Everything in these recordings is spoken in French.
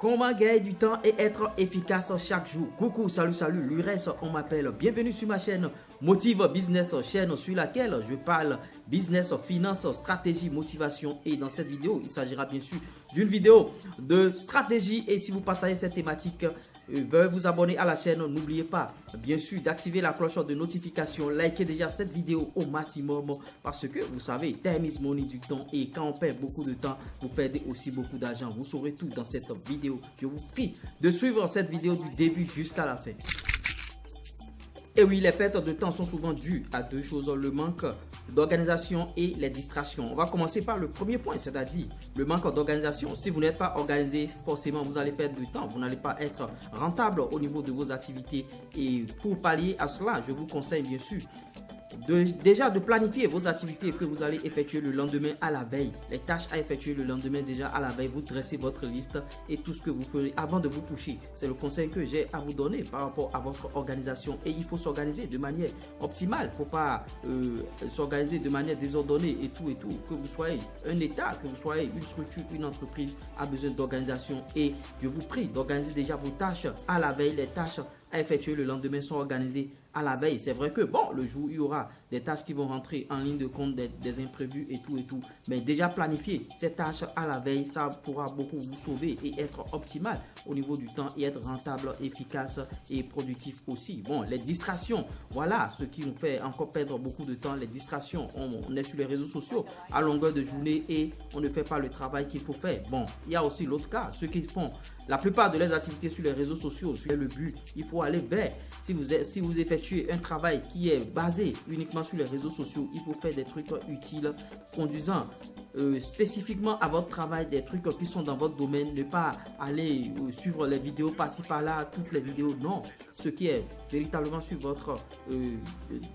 Comment gagner du temps et être efficace chaque jour? Coucou, salut, l'URES, on m'appelle. Bienvenue sur ma chaîne Motive Business, chaîne sur laquelle je parle business, finance, stratégie, motivation. Et dans cette vidéo, il s'agira bien sûr d'une vidéo de stratégie. Et si vous partagez cette thématique, veuillez vous abonner à la chaîne. N'oubliez pas, bien sûr, d'activer la cloche de notification. Likez déjà cette vidéo au maximum parce que vous savez, time is money, du temps. Et quand on perd beaucoup de temps, vous perdez aussi beaucoup d'argent. Vous saurez tout dans cette vidéo. Je vous prie de suivre cette vidéo du début jusqu'à la fin. Et oui, les pertes de temps sont souvent dues à deux choses, le manque d'organisation et les distractions. On va commencer par le premier point, c'est-à-dire le manque d'organisation. Si vous n'êtes pas organisé, forcément, vous allez perdre du temps. Vous n'allez pas être rentable au niveau de vos activités. Et pour pallier à cela, je vous conseille bien sûr déjà de planifier vos activités que vous allez effectuer le lendemain à la veille. Les tâches à effectuer le lendemain déjà à la veille. Vous dressez votre liste et tout ce que vous ferez avant de vous coucher. C'est le conseil que j'ai à vous donner par rapport à votre organisation. Et il faut s'organiser de manière optimale. Il ne faut pas s'organiser de manière désordonnée et tout. Que vous soyez un État, que vous soyez une structure, une entreprise a besoin d'organisation. Et je vous prie d'organiser déjà vos tâches à la veille. Les tâches à effectuer le lendemain sont organisées à la veille. C'est vrai que bon, le jour il y aura des tâches qui vont rentrer en ligne de compte, des imprévus et tout. Mais déjà planifier ces tâches à la veille, ça pourra beaucoup vous sauver et être optimal au niveau du temps et être rentable, efficace et productif aussi. Bon, les distractions, voilà ce qui nous fait encore perdre beaucoup de temps. Les distractions, on est sur les réseaux sociaux à longueur de journée et on ne fait pas le travail qu'il faut faire. Bon, il y a aussi l'autre cas, ceux qui font la plupart de les activités sur les réseaux sociaux, sur le but, il faut aller vers. Si vous effectuez un travail qui est basé uniquement sur les réseaux sociaux, il faut faire des trucs utiles, conduisant spécifiquement à votre travail, des trucs qui sont dans votre domaine. Ne pas aller suivre les vidéos par-ci par-là, toutes les vidéos, non. Ce qui est véritablement sur votre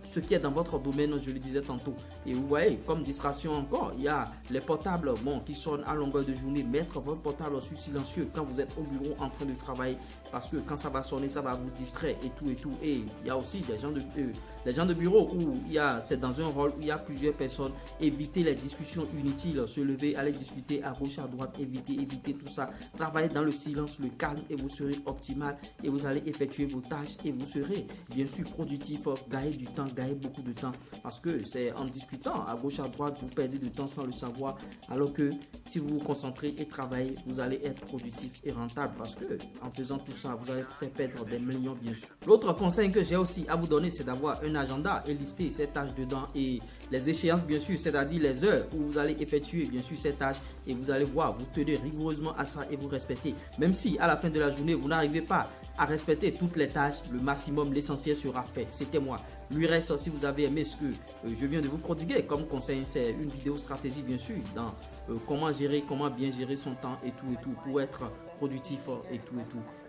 ce qui est dans votre domaine, je le disais tantôt. Et vous voyez, comme distraction encore, il y a les portables qui sonnent à longueur de journée. Mettre votre portable sur silencieux quand vous êtes au bureau en train de travailler, parce que quand ça va sonner, ça va vous distraire et tout. Et il y a aussi des gens de bureau où c'est dans un rôle où il y a plusieurs personnes. Évitez les discussions inutiles, se lever, aller discuter à gauche, à droite, évitez tout ça. Travaillez dans le silence, le calme et vous serez optimal et vous allez effectuer vos tâches et vous serez bien sûr productif, gagner du temps, gagner beaucoup de temps, parce que c'est en discutant à gauche, à droite, vous perdez du temps sans le savoir, alors que si vous vous concentrez et travaillez, vous allez être productif et rentable, parce que en faisant tout ça, vous allez faire perdre des millions bien sûr. L'autre conseil que j'ai aussi à vous donner, c'est d'avoir un agenda et lister ces tâches dedans et les échéances bien sûr, c'est-à-dire les heures où vous allez effectuer bien sûr ces tâches et vous allez voir, vous tenez rigoureusement à ça et vous respectez. Même si à la fin de la journée, vous n'arrivez pas à respecter toutes les tâches, le maximum, l'essentiel sera fait. C'était moi. L'URES, si vous avez aimé ce que je viens de vous prodiguer comme conseil, c'est une vidéo stratégie bien sûr dans comment bien gérer son temps et tout pour être productif et tout.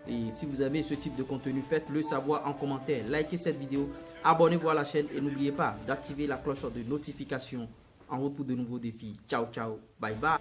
Et si vous aimez ce type de contenu, faites-le savoir en commentaire. Likez cette vidéo, abonnez-vous à la chaîne et n'oubliez pas d'activer la cloche de notification en route pour de nouveaux défis. Ciao, bye bye.